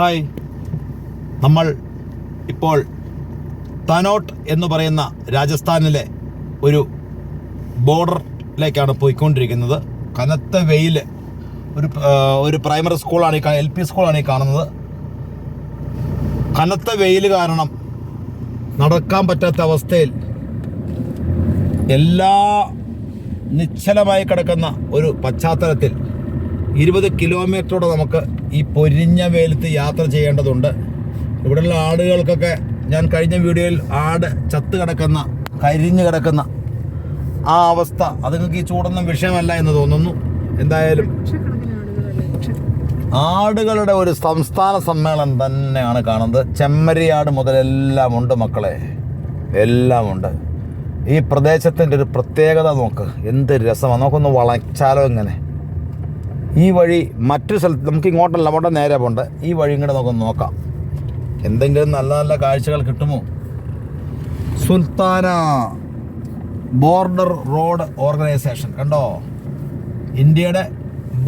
Hi, നമ്മൾ ഇപ്പോൾ തനോട്ട് എന്ന് പറയുന്ന രാജസ്ഥാനിലെ ഒരു ബോർഡറിലേക്കാണ് പോയിക്കൊണ്ടിരിക്കുന്നത്. കനത്ത വെയിൽ, ഒരു പ്രൈമറി സ്കൂളാണ്, LP സ്കൂളാണ് ഈ കാണുന്നത്. കനത്ത വെയിൽ കാരണം നടക്കാൻ പറ്റാത്ത അവസ്ഥയിൽ എല്ലാ നിശ്ചലമായി കിടക്കുന്ന ഒരു പശ്ചാത്തലത്തിൽ 20 കിലോമീറ്ററോടെ നമുക്ക് ഈ പൊരിഞ്ഞ വെയിലത്ത് യാത്ര ചെയ്യേണ്ടതുണ്ട്. ഇവിടെയുള്ള ആടുകൾക്കൊക്കെ ഞാൻ കഴിഞ്ഞ വീഡിയോയിൽ ആട് ചത്ത് കിടക്കുന്ന, കരിഞ്ഞു കിടക്കുന്ന ആ അവസ്ഥ അതുങ്ങൾക്ക് ഈ ചൂടൊന്നും വിഷയമല്ല എന്ന് തോന്നുന്നു. എന്തായാലും ആടുകളുടെ ഒരു സംസ്ഥാന സമ്മേളനം തന്നെയാണ് കാണുന്നത്. ചെമ്മരിയാട് മുതലെല്ലാം ഉണ്ട് മക്കളെ, എല്ലാം ഉണ്ട്. ഈ പ്രദേശത്തിൻ്റെ ഒരു പ്രത്യേകത നോക്ക്, എന്ത് രസമാണ്. നമുക്കൊന്ന് വളച്ചാലോ ഇങ്ങനെ. ഈ വഴി മറ്റൊരു സ്ഥലത്ത് നമുക്ക് ഇങ്ങോട്ടല്ല, അങ്ങോട്ട് നേരെ പോകണ്ട. ഈ വഴി ഇങ്ങോട്ട് നമുക്കൊന്ന് നോക്കാം, എന്തെങ്കിലും നല്ല നല്ല കാഴ്ചകൾ കിട്ടുമോ. സുൽത്താന ബോർഡർ റോഡ് ഓർഗനൈസേഷൻ കണ്ടോ, ഇന്ത്യയുടെ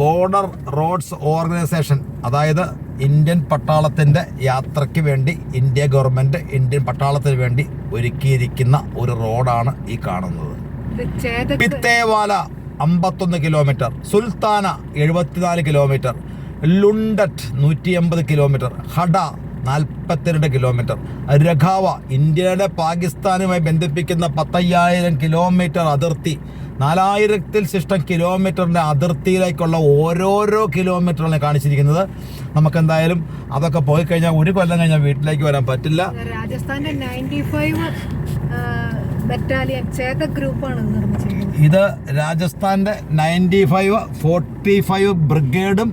ബോർഡർ റോഡ്സ് ഓർഗനൈസേഷൻ, അതായത് ഇന്ത്യൻ പട്ടാളത്തിൻ്റെ യാത്രയ്ക്ക് വേണ്ടി ഇന്ത്യ ഗവൺമെൻറ് ഇന്ത്യൻ പട്ടാളത്തിന് വേണ്ടി ഒരുക്കിയിരിക്കുന്ന ഒരു റോഡാണ് ഈ കാണുന്നത്. പിത്തേവാല 51 കിലോമീറ്റർ, സുൽത്താന 74 കിലോമീറ്റർ, ലുണ്ടറ്റ് 180 കിലോമീറ്റർ, ഹഡ 42 കിലോമീറ്റർ, രഖാവ ഇന്ത്യയുടെ പാകിസ്ഥാനുമായി ബന്ധിപ്പിക്കുന്ന 15,000 കിലോമീറ്റർ അതിർത്തി, 4,000-ൽ ശിഷ്ടം കിലോമീറ്ററിൻ്റെ അതിർത്തിയിലേക്കുള്ള ഓരോരോ കിലോമീറ്ററാണ് കാണിച്ചിരിക്കുന്നത്. നമുക്കെന്തായാലും അതൊക്കെ പോയി കഴിഞ്ഞാൽ ഒരു കൊല്ലം കഴിഞ്ഞാൽ വീട്ടിലേക്ക് വരാൻ പറ്റില്ല. രാജസ്ഥാന്റെ 95 ബറ്റാലിയൻ ചേതക് ഗ്രൂപ്പാണ് നിർമ്മിച്ചിരിക്കുന്നത്. ഇത് രാജസ്ഥാന്റെ 95 45 ബ്രിഗേഡും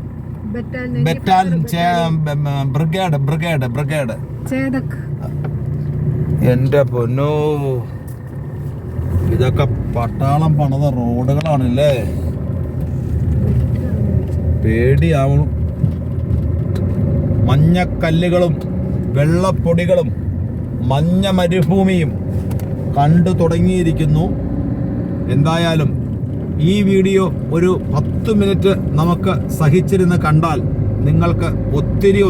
ബ്രിഗേഡ് ചേതക്. എന്റെ പൊന്നോ, ഇതൊക്കെ പട്ടാളം പണിത റോഡുകളാണല്ലേ, പേടിയാവണം. മഞ്ഞക്കല്ലുകളും വെള്ളപ്പൊടികളും മഞ്ഞ മരുഭൂമിയും കണ്ടു തുടങ്ങിയിരിക്കുന്നു. എന്തായാലും ഈ വീഡിയോ ഒരു 10 മിനിറ്റ് നമുക്ക് സഹിച്ചിരുന്ന് കണ്ടാൽ നിങ്ങൾക്ക് ഒത്തിരി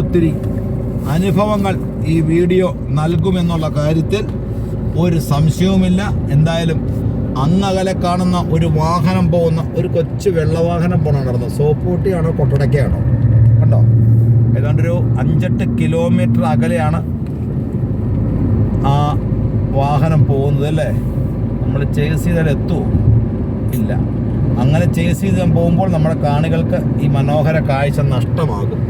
അനുഭവങ്ങൾ ഈ വീഡിയോ നൽകുമെന്നുള്ള കാര്യത്തിൽ ഒരു സംശയവുമില്ല. എന്തായാലും അങ്ങകലെ കാണുന്ന ഒരു വാഹനം പോകുന്ന ഒരു കൊച്ചു വെള്ളവാഹനം പോകണം നടന്നത്. സോപ്പൂട്ടിയാണോ കൊട്ടടക്കയാണോ കണ്ടോ, ഏതാണ്ടൊരു 5-8 കിലോമീറ്റർ അകലെയാണ് ആ വാഹനം പോകുന്നത് അല്ലേ. നമ്മൾ ചേസ് ചെയ്താൽ എത്തുമോ? ഇല്ല. അങ്ങനെ ചേസ് ചെയ്ത് പോകുമ്പോൾ നമ്മുടെ കാണികൾക്ക് ഈ മനോഹര കാഴ്ച നഷ്ടമാകും.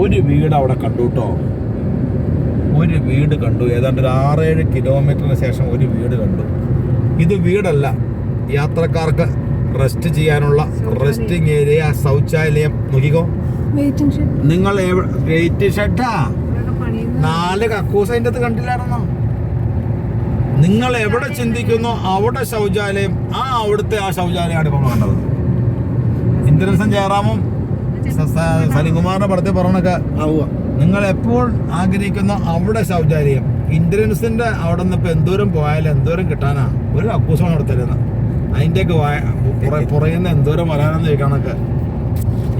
ഒരു വീട് അവിടെ കണ്ടു കേട്ടോ, ഒരു വീട് കണ്ടു. ഏതാണ്ട് ഒരു 6-7 കിലോമീറ്ററിന് ശേഷം ഒരു വീട് കണ്ടു. ഇത് വീടല്ല, യാത്രക്കാർക്ക് റെസ്റ്റ് ചെയ്യാനുള്ള റെസ്റ്റിംഗ് ഏരിയ, ശൗചാലയം. നോക്കിക്കോ നിങ്ങൾ, വെയിറ്റ് ഷെഡാ, 4 കക്കൂസ് അതിൻ്റെ അകത്ത് കണ്ടില്ലായിരുന്നോ? നിങ്ങൾ എവിടെ ചിന്തിക്കുന്നോ അവിടെ ശൗചാലയം, അവിടുത്തെ ആ ശൗചാലയമാണ് ഇപ്പോൾ കണ്ടത്. ഇന്ദ്രൻസും ജയറാമും സലിംകുമാറിന്റെ പടത്തിൽ പറഞ്ഞൊക്കെ നിങ്ങൾ എപ്പോൾ ആഗ്രഹിക്കുന്നോ അവിടെ ശൗചാലയം. ഇന്ദ്രൻസിന്റെ അവിടെ നിന്ന് ഇപ്പൊ എന്തോരം പോയാലും എന്തോരം കിട്ടാനാ, ഒരു കക്കൂസാണ് അവിടെ തരുന്നത്. അതിന്റെയൊക്കെ പുറയുന്ന എന്തോരം വരാനെന്ന് ചോദിക്കണൊക്കെ.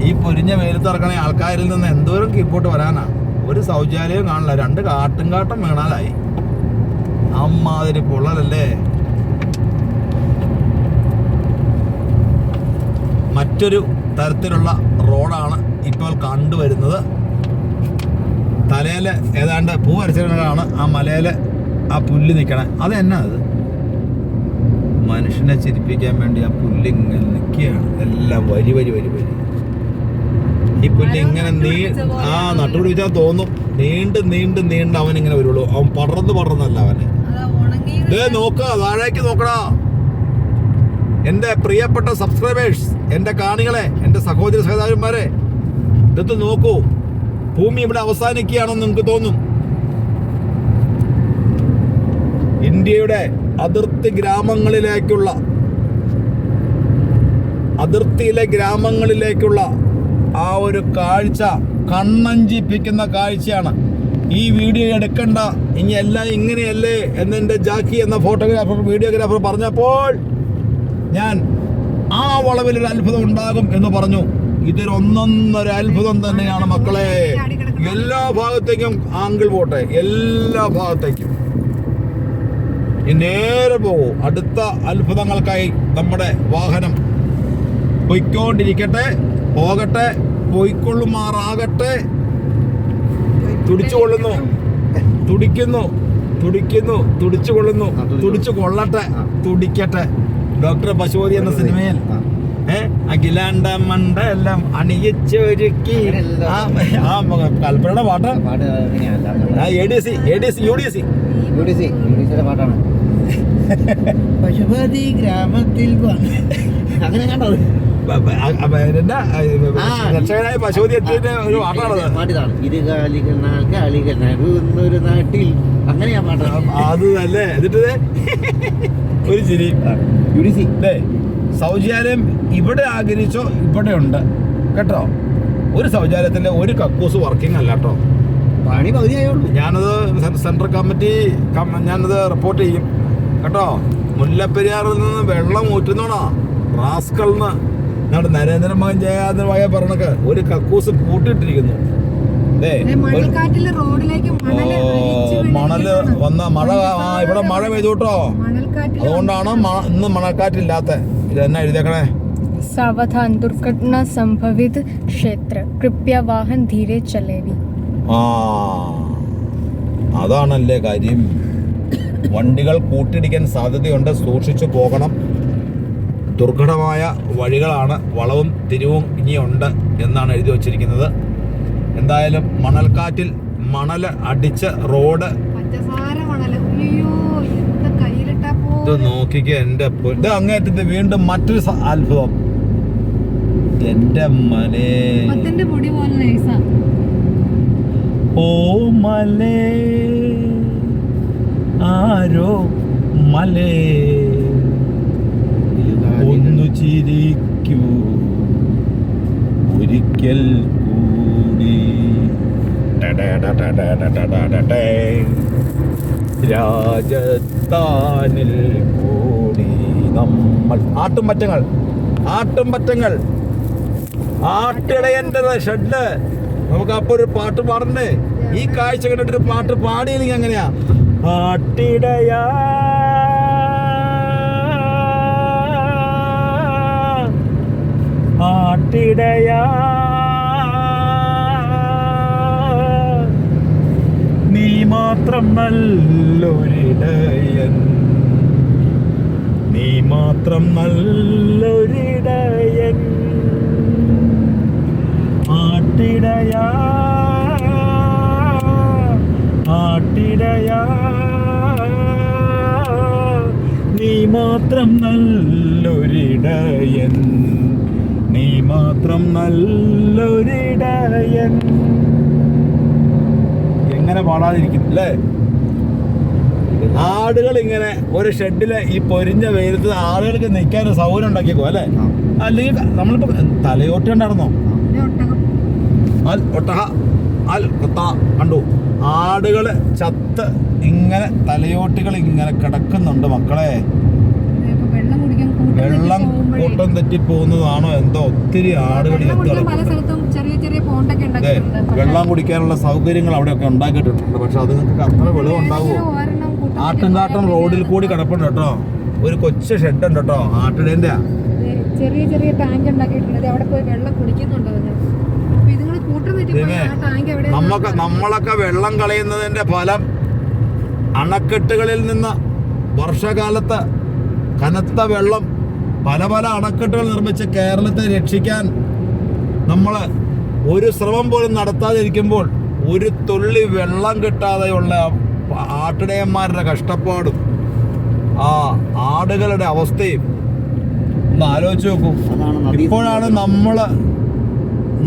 ഈ പൊരിഞ്ഞ വെയിലത്ത് ഇറക്കണ ആൾക്കാരിൽ നിന്ന് എന്തോരം കീപ്പോട്ട് വരാനാ. ഒരു ശൗചാലയം കാണില്ല, 2 കാട്ടും വീണാലായി. അമ്മാതിരി പൊള്ളലല്ലേ. മറ്റൊരു തരത്തിലുള്ള റോഡാണ് ഇപ്പോൾ കണ്ടുവരുന്നത്. തലയിൽ ഏതാണ്ട് പൂ വരച്ചിട്ടാണ് ആ മലയിൽ ആ പുല്ല് നിൽക്കണേ. അതെന്നാ അത്? മനുഷ്യനെ ചിരിപ്പിക്കാൻ വേണ്ടി ആ പുല്ല് ഇങ്ങനെ നിൽക്കുകയാണ്. എല്ലാം വരി. ഈ പുല്ല് ഇങ്ങനെ നട്ടുപിടിച്ചാൽ തോന്നും നീണ്ട് അവൻ ഇങ്ങനെ വരുള്ളൂ. അവൻ പടർന്നല്ല അവന്. നോക്കുക, താഴേക്ക് നോക്കടാ. എൻ്റെ പ്രിയപ്പെട്ട സബ്സ്ക്രൈബേഴ്സ്, എൻ്റെ കാണികളെ, എൻ്റെ സഹോദര സഹോദരന്മാരെ, ഇതൊന്ന് നോക്കൂ. ഭൂമി ഇവിടെ അവസാനിക്കുകയാണെന്ന് നിങ്ങൾക്ക് തോന്നും. ഇന്ത്യയുടെ അതിർത്തിയിലെ ഗ്രാമങ്ങളിലേക്കുള്ള ആ ഒരു കാഴ്ച കണ്ണഞ്ചിപ്പിക്കുന്ന കാഴ്ചയാണ്. ഈ വീഡിയോ എടുക്കണ്ട, ഇനി എല്ലാം ഇങ്ങനെയല്ലേ എന്നെൻ്റെ ജാക്കി എന്ന വീഡിയോഗ്രാഫർ പറഞ്ഞപ്പോൾ ഞാൻ ആ വളവിലൊരു അത്ഭുതം ഉണ്ടാകും എന്ന് പറഞ്ഞു. ഇതൊരു ഒന്നൊന്നര അത്ഭുതം തന്നെയാണ് മക്കളെ. എല്ലാ ഭാഗത്തേക്കും ആംഗിൾ പോട്ടെ, എല്ലാ ഭാഗത്തേക്കും നേരെ പോകൂ. അടുത്ത അത്ഭുതങ്ങൾക്കായി നമ്മുടെ വാഹനം പൊയ്ക്കൊണ്ടിരിക്കട്ടെ, പോകട്ടെ, പോയിക്കൊള്ളുമാറാകട്ടെ. തുടിച്ചു കൊള്ളുന്നു, തുടിക്കുന്നു, തുടിക്കുന്നു, തുടിച്ചു കൊള്ളുന്നു, തുടിച്ചു കൊള്ളട്ടെ, തുടിക്കട്ടെ. ഡോക്ടർ പശുപതി എന്ന സിനിമയിൽ അഖിലാണ്ട മണ്ഡലം അണിയിച്ചൊരുക്കി കൽപ്പനയുടെ പാട്ട് പാട്ടാണ്. പശുപതി ഗ്രാമത്തിൽ അങ്ങനെ കണ്ടത് രക്ഷകനായ പശുപതി എത്തിയതിന്റെ ഒരു പാട്ടാണത്. ഇരുകാലികൾ നാൽക്കാലികൾ നടുന്നൊരു നാട്ടിൽ, അങ്ങനെയാ പാട്ട്. അത് തന്നെ. എന്നിട്ട് ഒരു ചിരി. ശൗചാലയം ഇവിടെ ആഗ്രഹിച്ചോ ഇവിടെ ഉണ്ട് കേട്ടോ. ഒരു ശൗചാലയത്തിന്റെ ഒരു കക്കൂസ് വർക്കിംഗ് അല്ല കേട്ടോ. പണി പകുതിയായുള്ളൂ. ഞാനത് സെൻട്രൽ കമ്മിറ്റി ഞാനത് റിപ്പോർട്ട് ചെയ്യും കേട്ടോ. മുല്ലപ്പെരിയാറിൽ നിന്ന് വെള്ളം ഊറ്റുന്നോണോ റാസ്കൾന്ന് ഞങ്ങളുടെ നരേന്ദ്രമോഹൻ ജയാദവായ പറഞ്ഞൊക്കെ ഒരു കക്കൂസ് പൂട്ടിയിട്ടിരിക്കുന്നു. മണല് വന്ന മഴ, ഇവിടെ മഴ പെയ്തു കേട്ടോ. അതുകൊണ്ടാണ് ഇന്ന് മണൽക്കാറ്റില്ലാത്ത. ഇത് തന്നെ എഴുതിയേക്കണേ. सावधान दुर्घटना संभवित क्षेत्र कृपया वाहन धीरे चलेवी. അതാണല്ലേ കാര്യം. വണ്ടികൾ കൂട്ടിയിടിക്കാൻ സാധ്യതയുണ്ട്, സൂക്ഷിച്ചു പോകണം. ദുർഘടമായ വഴികളാണ്, വളവും തിരിവും ഇനിയുണ്ട് എന്നാണ് എഴുതി വച്ചിരിക്കുന്നത്. എന്തായാലും മണൽക്കാറ്റിൽ മണൽ അടിച്ച റോഡ് ഇത് നോക്കിക്ക. എന്റെ ഇത് അങ്ങേറ്റത്ത് വീണ്ടും മറ്റൊരു അത്ഭുതം. എന്റെ മലേ ഓ മലേ ആരോ മലേ ഒന്നു ചിരിക്കൂ ഒരിക്കൽ കൂടി. രാജസ്ഥാനിൽ കൂടി നമ്മൾ ആട്ടുംപറ്റങ്ങൾ, ആട്ടുംപറ്റങ്ങൾ, ആട്ടിടയന്റെ ഷെഡ്. നമുക്ക് അപ്പൊ ഒരു പാട്ട് പാടണ്ടേ? ഈ കാഴ്ച കണ്ടിട്ടൊരു പാട്ട് പാടിയില്ലെങ്കിൽ എങ്ങനെയാ? ആട്ടിടയാ ആട്ടിടയാ നീ മാത്രം നല്ലൊരിടയൻ, നീ മാത്രം നല്ലൊരിടയൻ. ആട്ടിടയാ ആട്ടിടയാ നീ മാത്രം നല്ലൊരിടയൻ, നീ മാത്രം നല്ലൊരിടയൻ. എങ്ങനെ പാടാതിരിക്കും അല്ലേ? ആടുകൾ ഇങ്ങനെ ഒരു ഷെഡില് ഈ പൊരിഞ്ഞ വെയിലത്ത് ആളുകൾക്ക് നിൽക്കാൻ സൗകര്യം ഉണ്ടാക്കിയേക്കോ അല്ലേ? അല്ലെങ്കിൽ നമ്മളിപ്പോ തലയോട്ടി ഉണ്ടായിരുന്നോ? ഒട്ടക കണ്ടു. ആടുകള് ചത്ത് ഇങ്ങനെ തലയോട്ടികൾ ഇങ്ങനെ കിടക്കുന്നുണ്ട് മക്കളെ. വെള്ളം കൂട്ടം തെറ്റി പോകുന്നതാണോ എന്തോ. ഒത്തിരി ആടുകൾ വെള്ളം കുടിക്കാനുള്ള സൗകര്യങ്ങൾ അവിടെയൊക്കെ ഉണ്ടാക്കിയിട്ടുണ്ട്. പക്ഷെ അത് നിങ്ങൾക്ക് അത്ര വെള്ളം ഉണ്ടാവുമോ? ആട്ടുംകാട്ടം റോഡിൽ കൂടി കിടപ്പുണ്ട് കേട്ടോ. ഒരു കൊച്ചു ഷെഡ് ഉണ്ട് കേട്ടോ ആട്ടിടേന്റെ. ചെറിയ ചെറിയ ടാങ്ക് ഉണ്ടാക്കിയിട്ടുണ്ട്. അവിടെ പോയി വെള്ളം കുടിക്കുന്നുണ്ടോ? നമ്മളൊക്കെ വെള്ളം കളയുന്നതിന്റെ ഫലം അണക്കെട്ടുകളിൽ നിന്ന് വർഷകാലത്ത് കനത്ത വെള്ളം പല പല അണക്കെട്ടുകൾ നിർമ്മിച്ച് കേരളത്തെ രക്ഷിക്കാൻ നമ്മൾ ഒരു ശ്രമം പോലും നടത്താതിരിക്കുമ്പോൾ ഒരു തുള്ളി വെള്ളം കിട്ടാതെയുള്ള ആട്ടിടയന്മാരുടെ കഷ്ടപ്പാടും ആ ആടുകളുടെ അവസ്ഥയും ഒന്ന് ആലോചിച്ച് നോക്കൂ. ഇപ്പോഴാണ് നമ്മൾ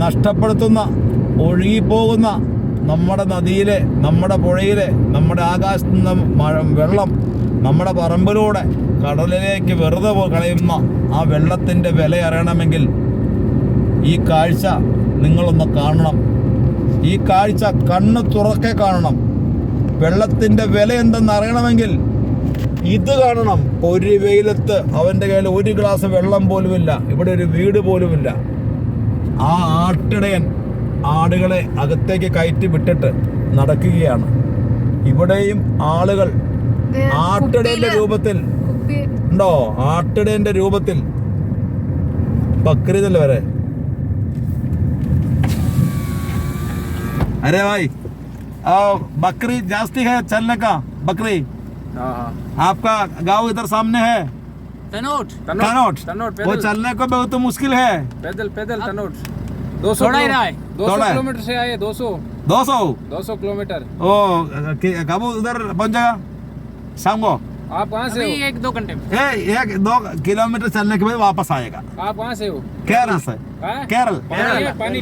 നഷ്ടപ്പെടുത്തുന്ന ഒഴുകിപ്പോകുന്ന നമ്മുടെ നദിയിലെ, നമ്മുടെ പുഴയിലെ, നമ്മുടെ ആകാശത്ത് നിന്ന് വെള്ളം നമ്മുടെ പറമ്പിലൂടെ കടലിലേക്ക് വെറുതെ കളയുന്ന ആ വെള്ളത്തിൻ്റെ വില അറിയണമെങ്കിൽ ഈ കാഴ്ച നിങ്ങളൊന്ന് കാണണം. ഈ കാഴ്ച കണ്ണ് തുറക്കെ കാണണം. വെള്ളത്തിൻ്റെ വില എന്തെന്ന് അറിയണമെങ്കിൽ ഇത് കാണണം. ഒരു വെയിലത്ത് അവൻ്റെ കയ്യിൽ ഒരു ഗ്ലാസ് വെള്ളം പോലുമില്ല. ഇവിടെ ഒരു വീട് പോലുമില്ല. ആ ആട്ടിടയൻ ആടുകളെ അകത്തേക്ക് കയറ്റി വിട്ടിട്ട് നടക്കുകയാണ്. ഇവിടെയും ആളുകൾ ആട്ടിടയന്റെ രൂപത്തിൽ ഉണ്ടോ, ആട്ടിടയന്റെ രൂപത്തിൽ ബക്രീദ് വരെ. अरे भाई बकरी जास्ती है चलने का, बकरी आपका गांव इधर सामने है तनोट तनोट, वो चलने को बहुत मुश्किल है। पैदल तनोट 200 किलोमीटर से आए 200 किलोमीटर। ओ कब उधर पहुंच जाएगा शाम को? आप कहाँ से हो? 1-2 घंटे में। 1-2 किलोमीटर चलने के बाद वापस आएगा। आप कहाँ से हो? केरल से। केरल पानी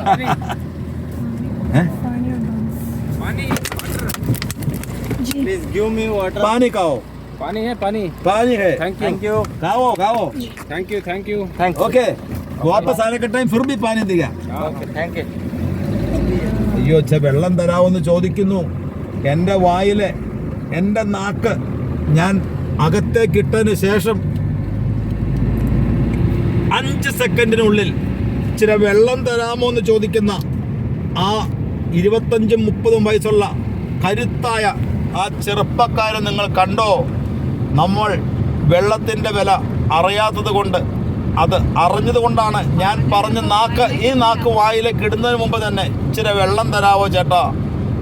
Please give me water. पानी खाओ, पानी है पानी है। थैंक यू खाओ थैंक यू ओके, वापस आने के टाइम फिर भी पानी दिया। Okay, thank you. അയ്യോ വെള്ളം തരാമെന്ന് ചോദിക്കുന്നു. എൻ്റെ വായിലെ എൻ്റെ നാക്ക് ഞാൻ അകത്തേക്കിട്ടതിന് ശേഷം 5 സെക്കൻഡിനുള്ളിൽ ഇച്ചിരി വെള്ളം തരാമോ എന്ന് ചോദിക്കുന്ന ആ 25-30 വയസ്സുള്ള കരുത്തായ ആ ചെറുപ്പക്കാരെ നിങ്ങൾ കണ്ടോ? നമ്മൾ വെള്ളത്തിൻ്റെ വില അറിയാത്തത് കൊണ്ട്, അത് അറിഞ്ഞത് കൊണ്ടാണ് ഞാൻ പറഞ്ഞ ഈ നാക്ക് വായിലേക്ക് ഇടുന്നതിന് മുമ്പ് തന്നെ ഇച്ചിരി വെള്ളം തരാവോ ചേട്ടാ,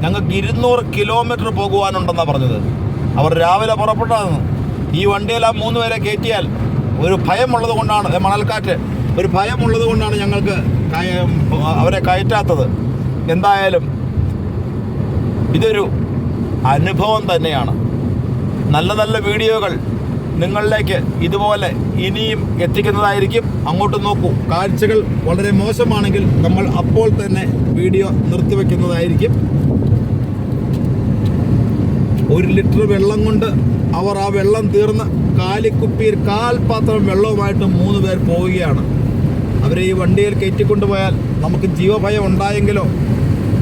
ഞങ്ങൾക്ക് 200 കിലോമീറ്റർ പോകുവാനുണ്ടെന്നാണ് പറഞ്ഞത്. അവർ രാവിലെ പുറപ്പെട്ടതാണ്. ഈ വണ്ടിയിൽ ആ 3 പേരെ കയറ്റിയാൽ ഒരു ഭയമുള്ളത് കൊണ്ടാണ്, മണൽക്കാറ്റ്, ഒരു ഭയമുള്ളത് കൊണ്ടാണ് ഞങ്ങൾക്ക് അവരെ കയറ്റാത്തത്. എന്തായാലും ഇതൊരു അനുഭവം തന്നെയാണ്. നല്ല നല്ല വീഡിയോകൾ നിങ്ങളിലേക്ക് ഇതുപോലെ ഇനിയും എത്തിക്കുന്നതായിരിക്കും. അങ്ങോട്ട് നോക്കൂ. കാഴ്ചകൾ വളരെ മോശമാണെങ്കിൽ നമ്മൾ അപ്പോൾ തന്നെ വീഡിയോ നിർത്തിവെക്കുന്നതായിരിക്കും. 1 ലിറ്റർ വെള്ളം കൊണ്ട് അവർ ആ വെള്ളം തീർന്ന് കാലിക്കുപ്പിയിൽ കാൽപാത്രം വെള്ളവുമായിട്ട് 3 പേർ പോവുകയാണ്. അവരെ ഈ വണ്ടിയിൽ കയറ്റിക്കൊണ്ടുപോയാൽ നമുക്ക് ജീവഭയം ഉണ്ടായെങ്കിലോ.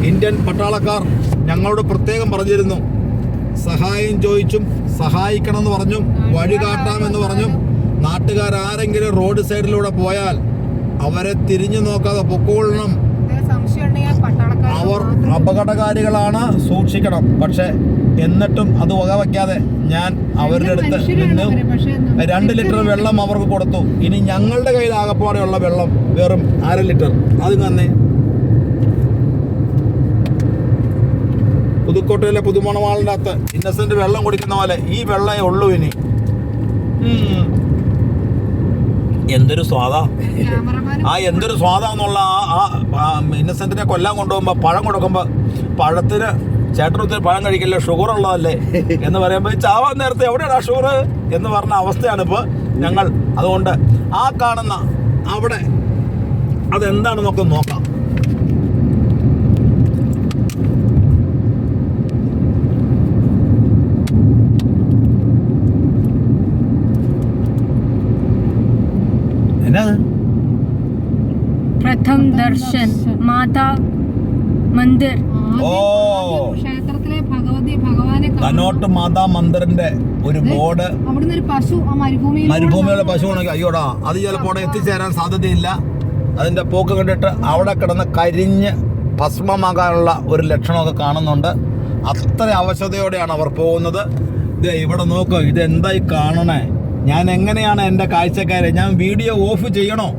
ഇന്ത്യൻ പട്ടാളക്കാർ ഞങ്ങളോട് പ്രത്യേകം പറഞ്ഞിരുന്നു, സഹായം ചോദിച്ചും സഹായിക്കണമെന്ന് പറഞ്ഞും വഴി കാട്ടാമെന്ന് പറഞ്ഞും നാട്ടുകാരെങ്കിലും റോഡ് സൈഡിലൂടെ പോയാൽ അവരെ തിരിഞ്ഞു നോക്കാതെ പൊക്കോളണം. അവർ അപകടകാരികളാണ്, സൂക്ഷിക്കണം. പക്ഷെ എന്നിട്ടും അത് വകവയ്ക്കാതെ ഞാൻ അവരുടെ അടുത്ത് നിന്ന് 2 ലിറ്റർ വെള്ളം അവർക്ക് കൊടുത്തു. ഇനി ഞങ്ങളുടെ കയ്യിൽ ആകപ്പാടെയുള്ള വെള്ളം വെറും 1/2 ലിറ്റർ. അത് തന്നെ പുതുക്കോട്ടയിലെ പുതുമണവാളിൻ്റെ അകത്ത് ഇന്നസെന്റ് വെള്ളം കുടിക്കുന്ന പോലെ ഈ വെള്ളമേ ഉള്ളൂ ഇനി. എന്തൊരു സ്വാദാ, എന്തൊരു സ്വാദാന്നുള്ള ആ ഇന്നസെന്റിനെ കൊല്ലാൻ കൊണ്ടുപോകുമ്പോൾ പഴം കൊടുക്കുമ്പോൾ പഴത്തിന് ചേട്ടനൊത്തിരി പഴം കഴിക്കില്ല, ഷുഗർ ഉള്ളതല്ലേ എന്ന് പറയുമ്പോൾ ചാവാൻ നേരത്തെ എവിടെയാണ് ആ ഷുഗർ എന്ന് പറഞ്ഞ അവസ്ഥയാണ് ഇപ്പോൾ ഞങ്ങൾ. അതുകൊണ്ട് ആ കാണുന്ന അവിടെ അതെന്താണെന്നൊക്കെ നോക്കാം. प्रथम दर्शन माता मंदिर. ക്ഷേത്രത്തിലെ ഭഗവാനെ തനോട്ട് മാതാ മന്ദിറിന്റെ ഒരു ബോർഡ്. അവിടുന്ന് ഒരു പശു മരുഭൂമിയുള്ള പശുവാണെങ്കിൽ അയ്യോടാ, അത് ചിലപ്പോൾ എത്തിച്ചേരാൻ സാധ്യതയില്ല. അതിന്റെ പോക്ക് കണ്ടിട്ട് അവിടെ കിടന്ന് കരിഞ്ഞ് ഭസ്മമാകാനുള്ള ഒരു ലക്ഷണമൊക്കെ കാണുന്നുണ്ട്. അത്ര അവശതയോടെയാണ് അവർ പോകുന്നത്. ഇത് ഇവിടെ നോക്കൂ, ഇതെന്തായി കാണണേ? ഞാൻ എങ്ങനെയാണ് എൻ്റെ കാഴ്ചക്കാരെ, ഞാൻ വീഡിയോ ഓഫ് ചെയ്യണോ?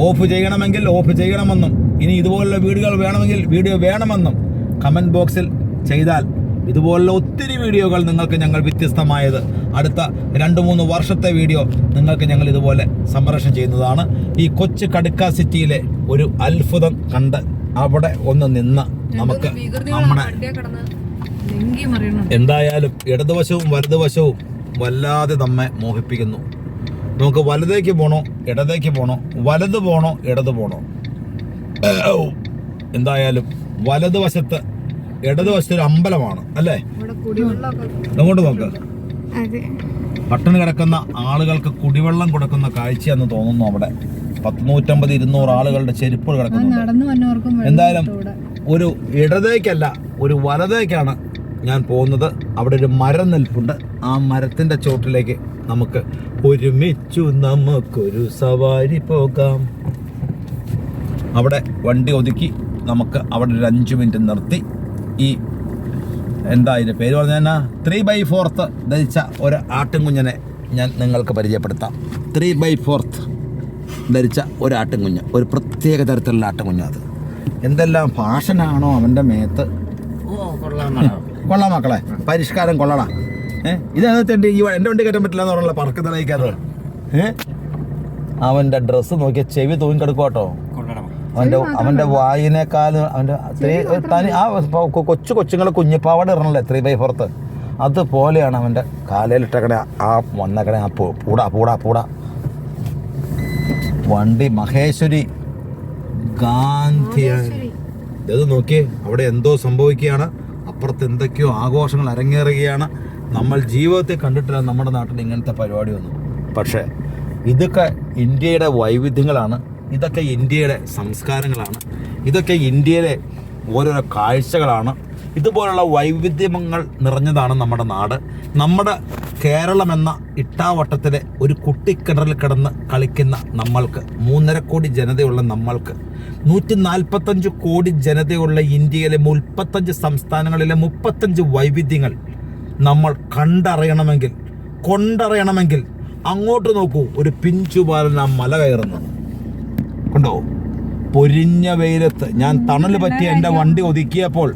ഓഫ് ചെയ്യണമെങ്കിൽ ഓഫ് ചെയ്യണമെന്നും ഇനി ഇതുപോലുള്ള വീഡിയോകൾ വേണമെങ്കിൽ വീഡിയോ വേണമെന്നും കമൻറ്റ് ബോക്സിൽ ചെയ്താൽ ഇതുപോലുള്ള ഒത്തിരി വീഡിയോകൾ നിങ്ങൾക്ക് ഞങ്ങൾ വ്യത്യസ്തമായത് അടുത്ത 2-3 വർഷത്തെ വീഡിയോ നിങ്ങൾക്ക് ഞങ്ങൾ ഇതുപോലെ സംപ്രേഷണം ചെയ്യുന്നതാണ്. ഈ കൊച്ചു കടുക്ക സിറ്റിയിലെ ഒരു അത്ഭുതം കണ്ട് അവിടെ ഒന്ന് നിന്ന് നമുക്ക് നമ്മുടെ എന്തായാലും ഇടതുവശവും വലതുവശവും വല്ലാതെ നമ്മെ മോഹിപ്പിക്കുന്നു. നമുക്ക് വലതേക്ക് പോകണോ ഇടതേക്ക് പോകണോ, വലത് പോകണോ ഇടത് പോകണോ? എന്തായാലും വലതുവശത്ത് ഇടതുവശത്ത് ഒരു അമ്പലമാണ് അല്ലേ? അങ്ങോട്ട് നോക്ക്. പട്ടിണി കിടക്കുന്ന ആളുകൾക്ക് കുടിവെള്ളം കൊടുക്കുന്ന കാഴ്ചയെന്ന് തോന്നുന്നു. അവിടെ 150-200 ആളുകളുടെ ചെരുപ്പുകൾ കിടക്കുന്നുണ്ട്. എന്തായാലും ഒരു ഇടതേക്കല്ല, ഒരു വലതേക്കാണ് ഞാൻ പോകുന്നത്. അവിടെ ഒരു മരം നിൽപ്പുണ്ട്. ആ മരത്തിന്റെ ചോട്ടിലേക്ക് നമുക്ക് ഒരുമിച്ചു നമുക്കൊരു സവാരി പോകാം. അവിടെ വണ്ടി ഒതുക്കി നമുക്ക് അവിടെ ഒരു 5 മിനിറ്റ് നിർത്തി ഈ എന്താ ഇതിൻ്റെ പേര് പറഞ്ഞാൽ 3/4 ധരിച്ച ഒരു ആട്ടിൻകുഞ്ഞിനെ ഞാൻ നിങ്ങൾക്ക് പരിചയപ്പെടുത്താം. 3/4 ധരിച്ച ഒരു ആട്ടിൻകുഞ്ഞ്, ഒരു പ്രത്യേക തരത്തിലുള്ള ആട്ടിൻകുഞ്ഞ്. അത് എന്തെല്ലാം ഫാഷനാണോ അവൻ്റെ മേത്ത്. ഓ കൊള്ളാം മാഡം. കൊള്ളാം മക്കളെ, പരിഷ്കാരം കൊള്ളടാ. ഇതെന്നിട്ട് ഈ എൻ്റെ വണ്ടി കയറ്റാൻ പറ്റില്ല എന്ന് പറഞ്ഞല്ലോ പറക്കുന്നതായിക്കത്. അവൻ്റെ ഡ്രസ്സ് നോക്കിയ ചെവി തൂങ്ങിക്കെടുക്കും കേട്ടോ. അവൻ്റെ വായിനേക്കാളും അവൻ്റെ തനി ആ കൊച്ചുങ്ങൾ കുഞ്ഞിപ്പാവട ഇറങ്ങണല്ലേ 3/4, അതുപോലെയാണ് അവൻ്റെ കാലയിലിട്ടക്കണേ ആ വന്നക്കണേ ആ പൂടാ വണ്ടി. മഹേശ്വരി ഗാന്ധി. ഇത് നോക്കിയേ, അവിടെ എന്തോ സംഭവിക്കുകയാണ്, അപ്പുറത്ത് എന്തൊക്കെയോ ആഘോഷങ്ങൾ അരങ്ങേറുകയാണ്. നമ്മൾ ജീവിതത്തിൽ കണ്ടിട്ടില്ല നമ്മുടെ നാട്ടിൽ ഇങ്ങനത്തെ പരിപാടിയൊന്നും. പക്ഷേ ഇതൊക്കെ ഇന്ത്യയുടെ വൈവിധ്യങ്ങളാണ്, ഇതൊക്കെ ഇന്ത്യയുടെ സംസ്കാരങ്ങളാണ്, ഇതൊക്കെ ഇന്ത്യയിലെ ഓരോരോ കാഴ്ചകളാണ്. ഇതുപോലുള്ള വൈവിധ്യങ്ങൾ നിറഞ്ഞതാണ് നമ്മുടെ നാട്. നമ്മുടെ കേരളം എന്ന ഇട്ടാവട്ടത്തിലെ ഒരു കുട്ടിക്കിണറിൽ കിടന്ന് കളിക്കുന്ന നമ്മൾക്ക്, 3.5 കോടി ജനതയുള്ള നമ്മൾക്ക്, 145 കോടി ജനതയുള്ള ഇന്ത്യയിലെ 35 സംസ്ഥാനങ്ങളിലെ 35 വൈവിധ്യങ്ങൾ നമ്മൾ കൊണ്ടറിയണമെങ്കിൽ അങ്ങോട്ട് നോക്കൂ. ഒരു പിഞ്ചുപാലൻ ആ മല കയറുന്നു കണ്ടോ, പൊരിഞ്ഞ വെയിലത്ത്. ഞാൻ തണൽ പറ്റി എൻ്റെ വണ്ടി ഒതുക്കിയപ്പോൾ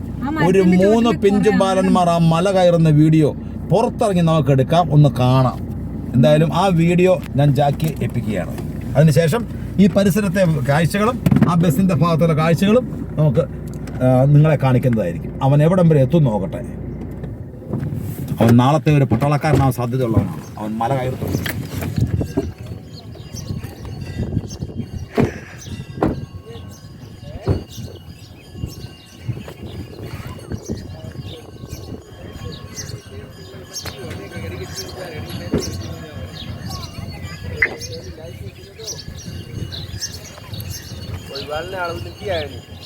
ഒരു 3 പിഞ്ചു ബാലന്മാർ ആ മല കയറുന്ന വീഡിയോ പുറത്തിറങ്ങി നമുക്ക് എടുക്കാം, ഒന്ന് കാണാം. എന്തായാലും ആ വീഡിയോ ഞാൻ ജാക്കി എത്തിക്കുകയാണ്. അതിനുശേഷം ഈ പരിസരത്തെ കാഴ്ചകളും ആ ബസ്സിൻ്റെ ഭാഗത്തുള്ള കാഴ്ചകളും നമുക്ക് നിങ്ങളെ കാണിക്കുന്നതായിരിക്കും. അവൻ എവിടം വരെ എത്തും നോക്കട്ടെ. അവൻ നാളത്തെ ഒരു പട്ടാളക്കാരനാവാൻ സാധ്യതയുള്ളവനാണ്. അവൻ മല കയറുന്നു. कोई बाल ने आलू लिखी है नहीं।